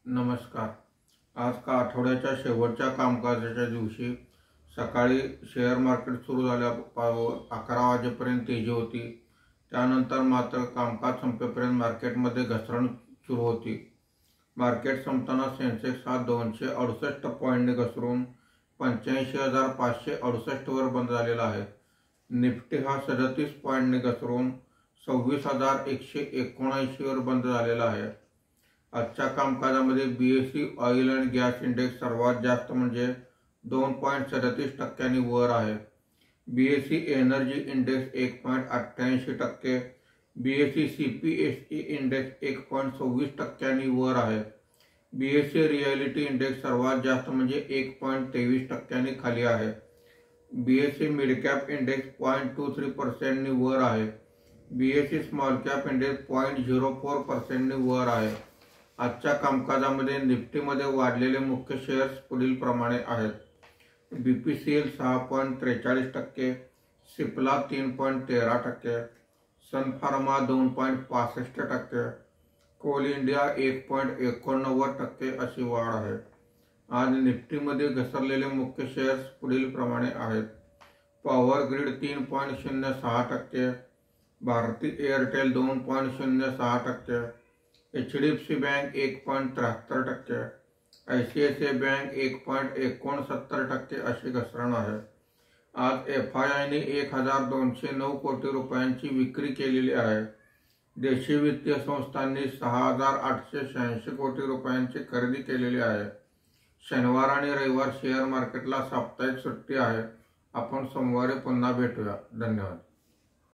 नमस्कार। आज का आठवड्याच्या शेवटच्या कामकाजाच्या दिवशी सकाळी शेअर मार्केट सुरू झाल्या 11 वाजेपर्यंत तेजी होती। त्यानंतर मात्र कामकाज संपेपर्यंत मार्केटमध्ये घसरण सुरू होती। मार्केट संपताना सेन्सेक्स हा 268 पॉईंटने घसरून 85,568 वर बंद झालेला आहे। निफ्टी हा 37 पॉईंटने घसरून 26,179 वर बंद झालेला आहे। आजच्या कामकाजामध्ये BSE oil and gas index सर्वात जास्त म्हणजे 2.37% वर आहे। BSE energy index 1.88%, BSE CPSE index 1.26% वर आहे। बीएसई रियालिटी इंडेक्स सर्वात जास्त म्हणजे 1.23% खाली आहे। बीएसई मिड कॅप इंडेक्स 0.23% वर आहे। बीएसई स्मॉल कॅप इंडेक्स 0.04% वर आहे। आजच्या कामकाजामध्ये निफ्टीमध्ये वाढलेले मुख्य शेअर्स पुढील प्रमाणे आहेत। बीपीसीएल 6.43%, सिप्ला 3.13%, सन फार्मा 2.65%, कोल इंडिया 1.89% अशी वाढ आहे। आज निफ्टीमध्ये घसरलेले मुख्य शेअर्स पुढील प्रमाणे आहेत। Power grid 3.06%, Bharti Airtel 2.06%, HDFC bank 1.73%, ICICI bank 1.69% अशी घसरण आहे। आज एफआयआयने 1,209 कोटी रुपयांची विक्री केलेली आहे। देशी वित्तीय संस्थांनी 6,886 कोटी रुपयांची खरेदी केलेली आहे। शनिवार आणि रविवार शेअर मार्केटला साप्ताहिक सुट्टी आहे। आपण सोमवारी पुन्हा भेटूया। धन्यवाद।